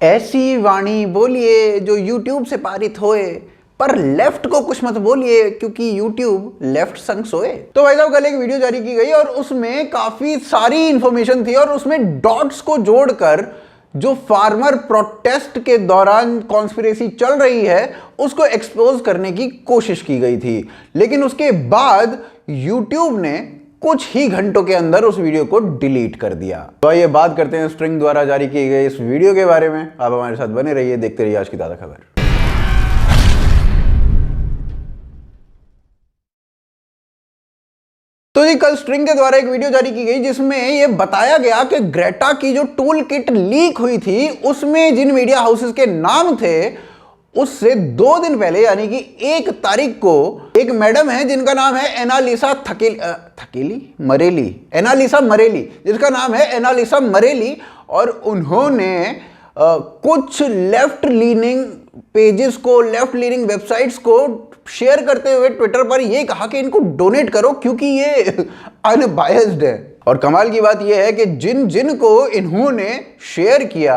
ऐसी वाणी बोलिए जो YouTube से पारित होए, पर लेफ्ट को कुछ मत बोलिए क्योंकि YouTube लेफ्ट संग सोए। तो भाई साहब कल एक वीडियो जारी की गई और उसमें काफी सारी इंफॉर्मेशन थी और उसमें डॉट्स को जोड़कर जो फार्मर प्रोटेस्ट के दौरान कॉन्स्पिरेसी चल रही है उसको एक्सपोज करने की कोशिश की गई थी, लेकिन उसके बाद YouTube ने कुछ ही घंटों के अंदर उस वीडियो को डिलीट कर दिया। तो आइए बात करते हैं स्ट्रिंग द्वारा जारी की गई इस वीडियो के बारे में। आप हमारे साथ बने रहिए, देखते रहिए आज की ताजा खबर। तो जी कल स्ट्रिंग के द्वारा एक वीडियो जारी की गई जिसमें यह बताया गया कि ग्रेटा की जो टूल किट लीक हुई थी उसमें जिन मीडिया हाउसेस के नाम थे उससे 2 दिन पहले यानी कि 1 तारीख को एक मैडम है जिनका नाम है एनालिसा मरेली, जिसका नाम है एनालिसा मरेली, और उन्होंने कुछ लेफ्ट लीनिंग पेजेस को, लेफ्ट लीनिंग वेबसाइट्स को शेयर करते हुए ट्विटर पर यह कहा कि इनको डोनेट करो क्योंकि ये अनबायस्ड है। और कमाल की बात यह है कि जिन जिन को इन्होंने शेयर किया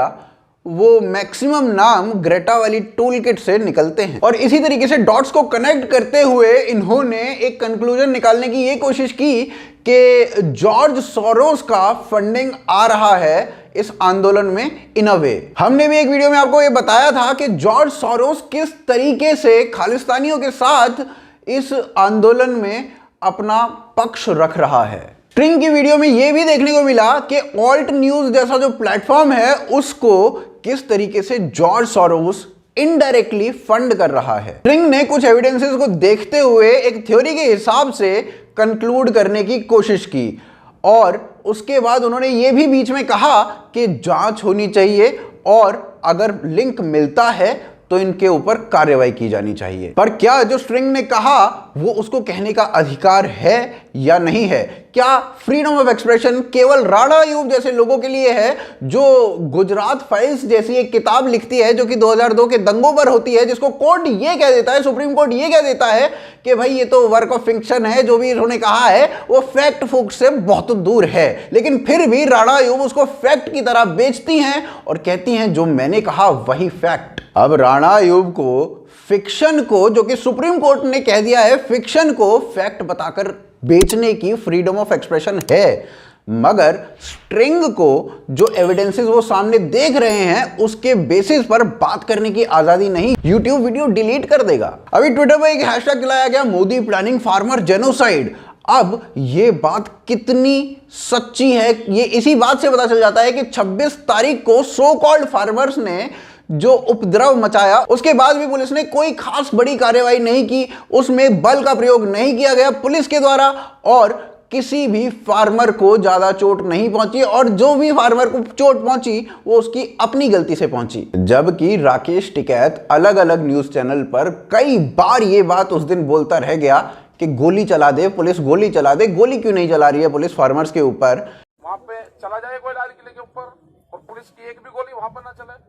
वो मैक्सिमम नाम ग्रेटा वाली टूल किट से निकलते हैं। और इसी तरीके से डॉट्स को कनेक्ट करते हुए इन्होंने एक कंक्लूजन निकालने की ये कोशिश की कि जॉर्ज सोरोस का फंडिंग आ रहा है इस आंदोलन में इन अ वे। हमने भी एक वीडियो में आपको ये बताया था कि जॉर्ज सोरोस किस तरीके से खालिस्तानियों के साथ इस आंदोलन में अपना पक्ष रख रहा है। स्ट्रिंग की वीडियो में यह भी देखने को मिला कि ऑल्ट न्यूज जैसा जो प्लेटफॉर्म है उसको किस तरीके से जॉर्ज सोरोस इनडायरेक्टली फंड कर रहा है। स्ट्रिंग ने कुछ एविडेंसेस को देखते हुए एक थ्योरी के हिसाब से कंक्लूड करने की कोशिश की और उसके बाद उन्होंने यह भी बीच में कहा कि जांच होनी चाहिए और अगर लिंक मिलता है तो इनके ऊपर कार्रवाई की जानी चाहिए। पर क्या जो स्ट्रिंग ने कहा वो उसको कहने का अधिकार है या नहीं है? क्या फ्रीडम ऑफ एक्सप्रेशन केवल राणा अयूब जैसे लोगों के लिए है जो गुजरात फाइल्स जैसी एक किताब लिखती है जो कि 2002 के दंगों पर होती है, जिसको कोर्ट ये कह देता है, सुप्रीम कोर्ट ये कह देता है कि भाई ये तो वर्क ऑफ फिक्शन है, जो भी इन्होंने कहा है वो फैक्ट फुक से बहुत दूर है, लेकिन फिर भी राणा अयूब उसको फैक्ट की तरह बेचती हैं और कहती हैं जो मैंने कहा वही फैक्ट। अब राणा अयूब को फिक्शन को, जो कि सुप्रीम कोर्ट ने कह दिया है, फिक्शन को फैक्ट बताकर बेचने की फ्रीडम ऑफ एक्सप्रेशन है, मगर स्ट्रिंग को जो एविडेंसेस वो सामने देख रहे हैं उसके बेसिस पर बात करने की आजादी नहीं। YouTube वीडियो डिलीट कर देगा। अभी ट्विटर पर एक हैशटैग चलाया गया, मोदी प्लानिंग फार्मर जेनोसाइड। अब ये बात कितनी सच्ची है ये इसी बात से पता चल जाता है कि 26 तारीख को सो कॉल्ड फार्मर्स ने जो उपद्रव मचाया उसके बाद भी पुलिस ने कोई खास बड़ी कार्रवाई नहीं की, उसमें बल का प्रयोग नहीं किया गया पुलिस के द्वारा और किसी भी फार्मर को ज्यादा चोट नहीं पहुंची और जो भी फार्मर को चोट पहुंची वो उसकी अपनी गलती से पहुंची। जबकि राकेश टिकैत अलग अलग न्यूज चैनल पर कई बार ये बात उस दिन बोलता रह गया कि गोली चला दे पुलिस, गोली चला दे। गोली क्यों नहीं चला रही है पुलिस फार्मर्स के ऊपर? वहां पे चला जाए कोई लाल किले के ऊपर और पुलिस की एक भी गोली वहां पर ना चले,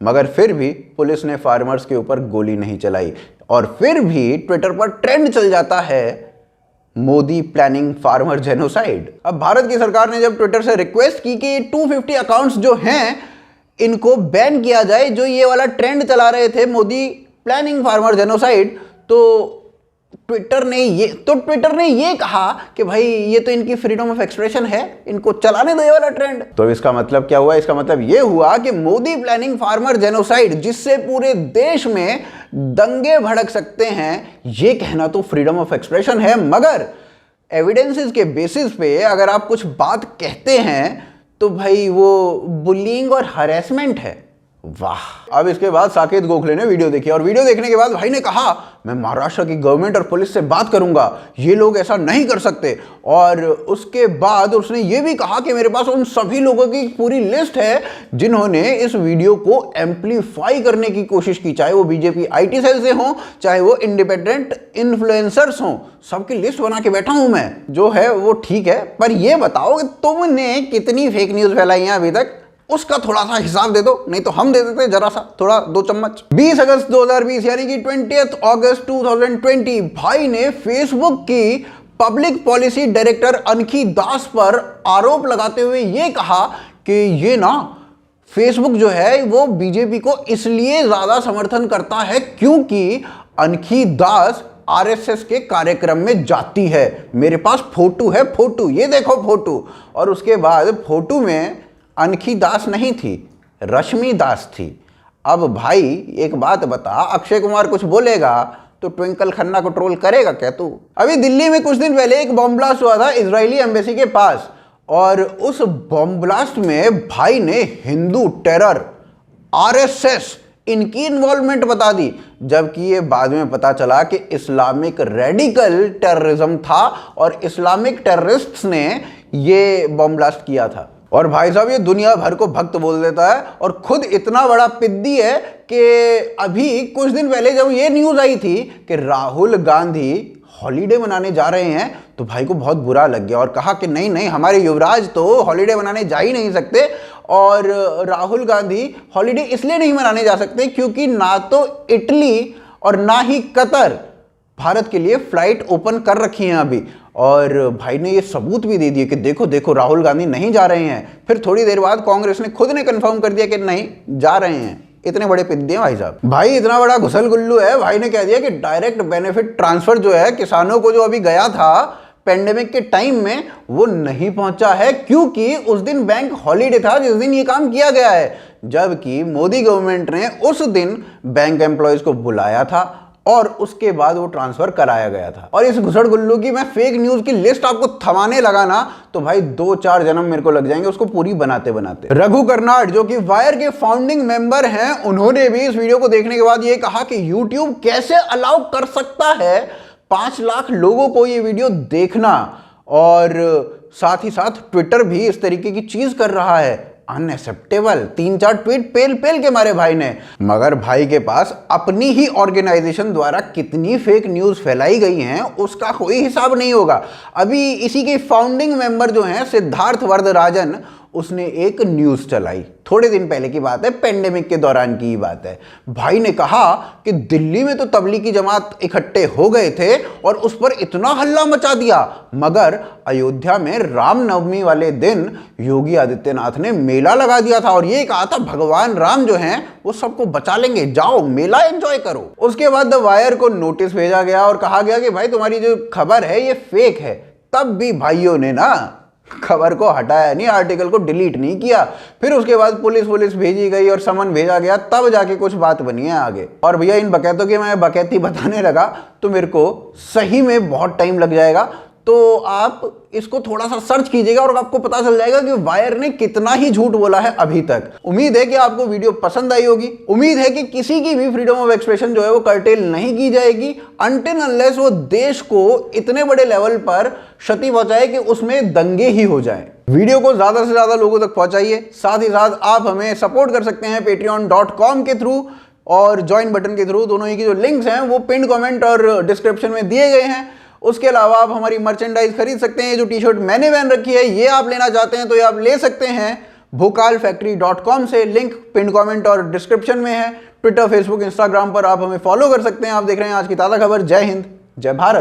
मगर फिर भी पुलिस ने फार्मर्स के ऊपर गोली नहीं चलाई और फिर भी ट्विटर पर ट्रेंड चल जाता है मोदी प्लानिंग फार्मर जेनोसाइड। अब भारत की सरकार ने जब ट्विटर से रिक्वेस्ट की कि 250 अकाउंट्स जो हैं इनको बैन किया जाए जो ये वाला ट्रेंड चला रहे थे मोदी प्लानिंग फार्मर जेनोसाइड, तो ट्विटर ने ये कहा कि भाई ये तो इनकी फ्रीडम ऑफ एक्सप्रेशन है, इनको चलाने दो ये वाला ट्रेंड। तो इसका मतलब क्या हुआ? इसका मतलब ये हुआ कि मोदी प्लानिंग फार्मर जेनोसाइड, जिससे पूरे देश में दंगे भड़क सकते हैं, ये कहना तो फ्रीडम ऑफ एक्सप्रेशन है, मगर एविडेंसेस के बेसिस पे अगर आप कुछ बात कहते हैं तो भाई वो बुलिंग और हरेसमेंट है। वाह। अब इसके बाद साकेत गोखले ने वीडियो देखी और वीडियो देखने के बाद भाई ने कहा मैं महाराष्ट्र की गवर्नमेंट और पुलिस से बात करूंगा, ये लोग ऐसा नहीं कर सकते। और उसके बाद उसने ये भी कहा कि मेरे पास उन सभी लोगों की पूरी लिस्ट है जिन्होंने इस वीडियो को एम्पलीफाई करने की कोशिश की, चाहे वो बीजेपी IT सेल से हो, चाहे वो इंडिपेंडेंट इन्फ्लुएंसर्स हो, सबकी लिस्ट बना के बैठा हूं मैं। जो है वो ठीक है, पर ये बताओ कि तुमने कितनी फेक न्यूज फैलाई है अभी तक, उसका थोड़ा सा हिसाब दे दो, नहीं तो हम दे देते जरा सा, थोड़ा 2 चम्मच। 20 अगस्त 2020 यानी कि 20 अगस्त 2020 भाई ने फेसबुक की पब्लिक पॉलिसी डायरेक्टर अनखी दास पर आरोप लगाते हुए यह कहा कि ये ना फेसबुक जो है वो बीजेपी को इसलिए ज्यादा समर्थन करता है क्योंकि अनखी दास आरएसएस के कार्यक्रम में जाती है। मेरे पास फोटो है, फोटो, ये देखो फोटो। और उसके बाद फोटो में अनखी दास नहीं थी, रश्मि दास थी। अब भाई एक बात बता, अक्षय कुमार कुछ बोलेगा तो ट्विंकल खन्ना को ट्रोल करेगा क्या तू? अभी दिल्ली में कुछ दिन पहले एक बॉम्ब ब्लास्ट हुआ था इजरायली एम्बेसी के पास, और उस बॉम्ब ब्लास्ट में भाई ने हिंदू टेरर, आरएसएस, इनकी इन्वॉल्वमेंट बता दी, जबकि ये बाद में पता चला कि इस्लामिक रेडिकल टेररिज्म था और इस्लामिक टेररिस्ट्स ने ये बॉम्ब ब्लास्ट किया था। और भाई साहब ये दुनिया भर को भक्त बोल देता है और खुद इतना बड़ा पिद्दी है कि अभी कुछ दिन पहले जब ये न्यूज़ आई थी कि राहुल गांधी हॉलीडे मनाने जा रहे हैं तो भाई को बहुत बुरा लग गया और कहा कि नहीं नहीं, हमारे युवराज तो हॉलीडे मनाने जा ही नहीं सकते। और राहुल गांधी हॉलीडे इसलिए नहीं मनाने जा सकते क्योंकि ना तो इटली और ना ही कतर भारत के लिए फ्लाइट ओपन कर रखी हैं अभी। और भाई ने ये सबूत भी दे दिए कि देखो देखो राहुल गांधी नहीं जा रहे हैं। फिर थोड़ी देर बाद कांग्रेस ने खुद ने कंफर्म कर दिया कि नहीं जा रहे हैं। इतने बड़े पिद्दे हैं भाई साहब। भाई इतना बड़ा घुसल गुल्लू है, भाई ने कह दिया कि डायरेक्ट बेनिफिट ट्रांसफर जो है किसानों को जो अभी गया था पेंडेमिक के टाइम में वो नहीं पहुंचा है क्योंकि उस दिन बैंक हॉलीडे था जिस दिन ये काम किया गया है, जबकि मोदी गवर्नमेंट ने उस दिन बैंक एम्प्लॉयज को बुलाया था और उसके बाद वो ट्रांसफर कराया गया था। और इस घुसड़ गुल्लू की मैं फेक न्यूज की लिस्ट आपको थमाने लगा ना तो भाई 2-4 जन्म मेरे को लग जाएंगे उसको पूरी बनाते बनाते। रघु कर्नाड जो कि वायर के फाउंडिंग मेंबर हैं, उन्होंने भी इस वीडियो को देखने के बाद ये कहा कि यूट्यूब कैसे अलाउ कर सकता है 5 लाख लोगों को ये वीडियो देखना, और साथ ही साथ ट्विटर भी इस तरीके की चीज कर रहा है। अनएक्सेप्टेबल 3-4 ट्वीट पेल पेल के मारे भाई ने। मगर भाई के पास अपनी ही ऑर्गेनाइजेशन द्वारा कितनी फेक न्यूज फैलाई गई हैं उसका कोई हिसाब नहीं होगा। अभी इसी के फाउंडिंग मेंबर जो हैं सिद्धार्थ वरदराजन, उसने एक न्यूज चलाई, थोड़े दिन पहले की बात है, पेंडेमिक के दौरान की बात है। भाई ने कहा कि दिल्ली में तो तबलीगी जमात इकट्ठे हो गए थे और उस पर इतना हल्ला मचा दिया, मगर अयोध्या में रामनवमी वाले दिन योगी आदित्यनाथ ने मेला लगा दिया था और ये कहा था भगवान राम जो हैं वो सबको बचा लेंगे, जाओ मेला एंजॉय करो। उसके बाद द वायर को नोटिस भेजा गया और कहा गया कि भाई तुम्हारी जो खबर है ये फेक है। तब भी भाइयों ने ना खबर को हटाया नहीं, आर्टिकल को डिलीट नहीं किया। फिर उसके बाद पुलिस भेजी गई और समन भेजा गया, तब जाके कुछ बात बनी है आगे। और भैया इन बकैतों की मैं बकैती बताने लगा तो मेरे को सही में बहुत टाइम लग जाएगा, तो आप इसको थोड़ा सा सर्च कीजिएगा और आपको पता चल जाएगा कि वायर ने कितना ही झूठ बोला है अभी तक। उम्मीद है कि आपको वीडियो पसंद आई होगी। उम्मीद है कि किसी की भी फ्रीडम ऑफ एक्सप्रेशन जो है वो कर्टेल नहीं की जाएगी अनटिल अनलेस वो देश को इतने बड़े लेवल पर क्षति पहुंचाए कि उसमें दंगे ही हो जाए। वीडियो को ज्यादा से ज्यादा लोगों तक पहुंचाइए। साथ ही साथ आप हमें सपोर्ट कर सकते हैं patreon.com के थ्रू और ज्वाइन बटन के थ्रू। दोनों ही की जो लिंक्स हैं वो पिन कमेंट और डिस्क्रिप्शन में दिए गए हैं। उसके अलावा आप हमारी मर्चेंडाइज खरीद सकते हैं। जो टी शर्ट मैंने पहन रखी है ये आप लेना चाहते हैं तो ये आप ले सकते हैं भोकालफैक्ट्री.com से। लिंक पिन कमेंट और डिस्क्रिप्शन में है। ट्विटर, फेसबुक, इंस्टाग्राम पर आप हमें फॉलो कर सकते हैं। आप देख रहे हैं आज की ताज़ा खबर। जय हिंद, जय भारत।